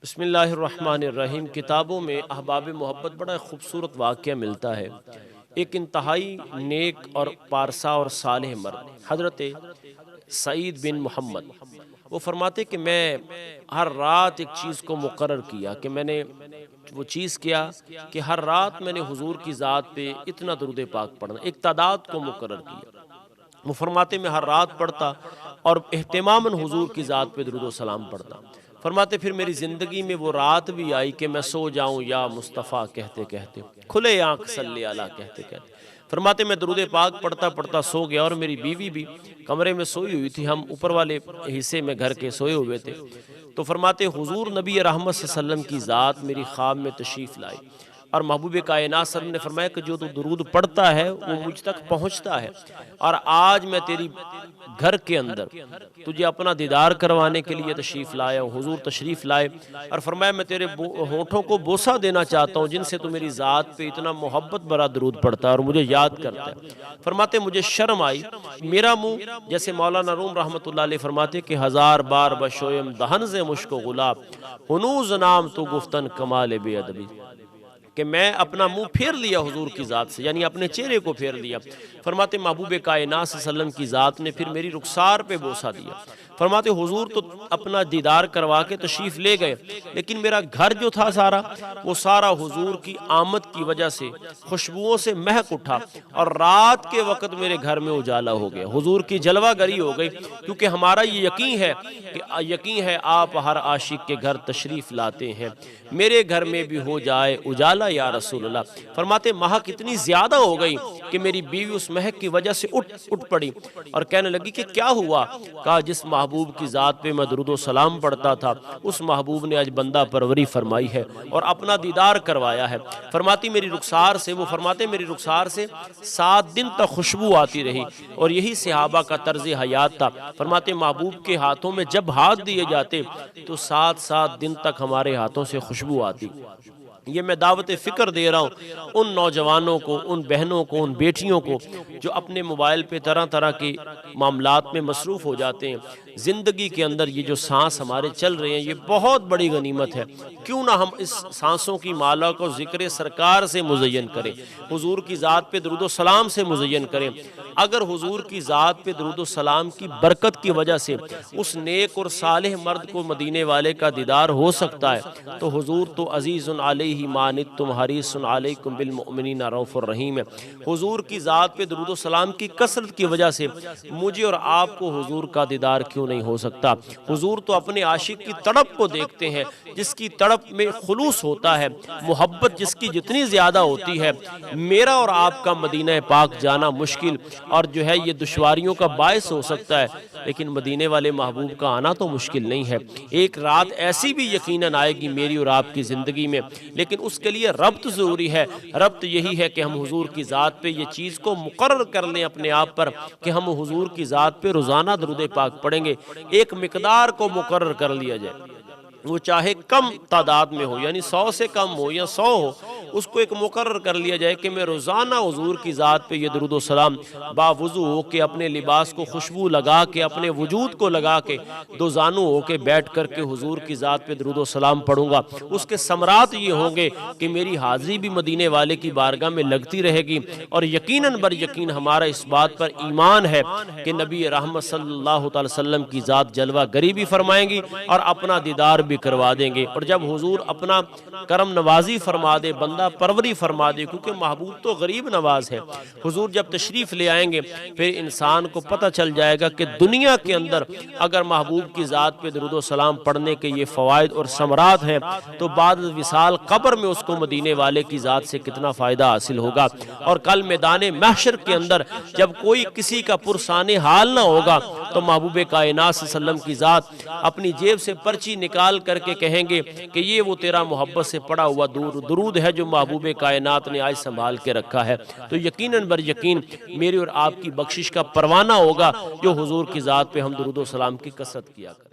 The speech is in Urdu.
بسم اللہ الرحمن الرحیم۔ کتابوں میں احباب محبت بڑا خوبصورت واقعہ ملتا ہے۔ ایک انتہائی نیک اور پارسا اور صالح مرد حضرت سعید بن محمد، وہ فرماتے کہ میں ہر رات ایک چیز کو مقرر کیا کہ میں نے وہ چیز کیا کہ ہر رات میں نے حضور کی ذات پہ اتنا درود پاک پڑھنا، ایک تعداد کو مقرر کیا۔ وہ فرماتے میں ہر رات پڑھتا اور اہتماماً حضور کی ذات پہ درود و سلام پڑھتا۔ فرماتے پھر میری زندگی میں وہ رات بھی آئی کہ میں سو جاؤں یا مصطفیٰ کہتے کہتے، کھلے آنکھ صلی اللہ کہتے کہتے۔ فرماتے میں درود پاک پڑھتا پڑھتا سو گیا، اور میری بیوی بھی کمرے میں سوئی ہوئی تھی، ہم اوپر والے حصے میں گھر کے سوئے ہوئے تھے۔ تو فرماتے حضور نبی رحمت صلی اللہ علیہ وسلم کی ذات میری خواب میں تشریف لائی، اور محبوب کائنات صلی اللہ علیہ وسلم نے فرمایا کہ جو تو درود پڑھتا ہے وہ مجھ تک پہنچتا ہے، اور آج میں تیری گھر کے اندر تجھے اپنا دیدار کروانے کے لیے تشریف لایا ہوں۔ حضور تشریف لائے اور فرمایا میں تیرے ہونٹوں کو بوسہ دینا چاہتا ہوں جن سے تو میری ذات پہ اتنا محبت بھرا درود پڑھتا ہے اور مجھے یاد کرتا ہے۔ فرماتے مجھے شرم آئی، میرا منہ جیسے مولانا روم رحمۃ اللہ علیہ فرماتے کہ ہزار بار بشویم دہن سے مشک و غلاب ہنوز نام تو گفتن کمال بے ادبی، کہ میں اپنا منہ پھیر لیا حضور کی ذات سے، یعنی اپنے چہرے کو پھیر لیا۔ فرماتے محبوب کائنات صلی اللہ علیہ وسلم کی ذات نے پھر میری رخسار پہ بوسہ دیا۔ فرماتے حضور تو اپنا دیدار کروا کے تشریف لے گئے، لیکن میرا گھر جو تھا سارا، وہ سارا حضور کی آمد کی وجہ سے خوشبوؤں سے مہک اٹھا، اور رات کے وقت میرے گھر میں اجالا ہو گیا، حضور کی جلوہ گری ہو گئی، کیونکہ ہمارا یہ یقین ہے آپ ہر عاشق کے گھر تشریف لاتے ہیں، میرے گھر میں بھی ہو جائے اجالا یا رسول اللہ۔ فرماتے مہک اتنی زیادہ ہو گئی کہ میری بیوی اس مہک کی وجہ سے اٹھ پڑی اور کہنے لگی کہ کیا ہوا؟ کہا جس محبوب کی ذات پہ میں درود و سلام پڑھتا تھا اس محبوب نے آج بندہ پروری فرمائی ہے اور اپنا دیدار کروایا ہے۔ فرماتی میری رخسار سے 7 دن تک خوشبو آتی رہی، اور یہی صحابہ کا طرز حیات تھا۔ فرماتے محبوب کے ہاتھوں میں جب ہاتھ دیے جاتے تو 7 دن تک ہمارے ہاتھوں سے خوشبو آتی۔ یہ میں دعوت فکر دے رہا ہوں ان نوجوانوں کو، ان بہنوں کو، ان بیٹیوں کو جو اپنے موبائل پہ طرح طرح کے معاملات میں مصروف ہو جاتے ہیں۔ زندگی کے اندر یہ جو سانس ہمارے چل رہے ہیں یہ بہت بڑی غنیمت ہے، کیوں نہ ہم اس سانسوں کی مالا کو ذکر سرکار سے مزین کریں، حضور کی ذات پہ درود و سلام سے مزین کریں۔ اگر حضور کی ذات پہ درود و سلام کی برکت کی وجہ سے اس نیک اور صالح مرد کو مدینے والے کا دیدار ہو سکتا ہے تو حضور تو عزیز علیہ ما عنتم حریص علیکم بالمؤمنین رؤوف الرحیم ہے۔ حضور کی ذات پہ درود و سلام کی کثرت کی وجہ سے مجھے اور آپ کو حضور کا دیدار کیوں نہیں ہو سکتا؟ حضور تو اپنے عاشق کی تڑپ کو دیکھتے ہیں، جس کی تڑپ میں خلوص ہوتا ہے، محبت جس کی جتنی زیادہ ہوتی ہے۔ میرا اور آپ کا مدینہ پاک جانا مشکل اور جو ہے یہ دشواریوں کا باعث ہو سکتا ہے، لیکن مدینے والے محبوب کا آنا تو مشکل نہیں ہے۔ ایک رات ایسی بھی یقیناً آئے گی میری اور آپ کی زندگی میں، لیکن اس کے لیے ربط ضروری ہے۔ ربط یہی ہے کہ ہم حضور کی ذات پہ یہ چیز کو مقرر کر لیں اپنے آپ پر کہ ہم حضور کی ذات پہ روزانہ درود پاک پڑھیں گے۔ ایک مقدار کو مقرر کر لیا جائے، وہ چاہے کم تعداد میں ہو، یعنی 100 سے کم ہو یا 100 ہو، اس کو ایک مقرر کر لیا جائے کہ میں روزانہ حضور کی ذات پہ یہ درود و سلام باوضو ہو کے، اپنے لباس کو خوشبو لگا کے، اپنے وجود کو لگا کے، دو زانو ہو کے بیٹھ کر کے حضور کی ذات پہ درود و سلام پڑھوں گا۔ اس کے ثمرات یہ ہوں گے کہ میری حاضری بھی مدینے والے کی بارگاہ میں لگتی رہے گی، اور یقیناً بر یقین ہمارا اس بات پر ایمان ہے کہ نبی رحمت صلی اللہ تعالی وسلم کی ذات جلوہ گری بھی فرمائیں گی اور اپنا دیدار بھی کروا دیں گے۔ اور جب حضور اپنا کرم نوازی فرما دے، بندہ پروری فرما دے، کیونکہ محبوب تو غریب نواز ہے، حضور جب تشریف لے آئیں گے پھر انسان کو پتہ چل جائے گا کہ دنیا کے اندر اگر محبوب کی ذات پہ درود و سلام پڑھنے کے یہ فوائد اور ثمرات ہیں تو بعد وصال قبر میں اس کو مدینے والے کی ذات سے کتنا فائدہ حاصل ہوگا۔ اور کل میدان محشر کے اندر جب کوئی کسی کا پرسان حال نہ ہوگا تو محبوب کائنات صلی اللہ علیہ وسلم کی ذات اپنی جیب سے پرچی نکال کر کے کہیں گے کہ یہ وہ تیرا محبت سے پڑا ہوا درود ہے جو محبوب کائنات نے آج سنبھال کے رکھا ہے۔ تو یقیناً بر یقین میری اور آپ کی بخشش کا پروانہ ہوگا جو حضور کی ذات پہ ہم درود و سلام کی کثرت کیا کریں۔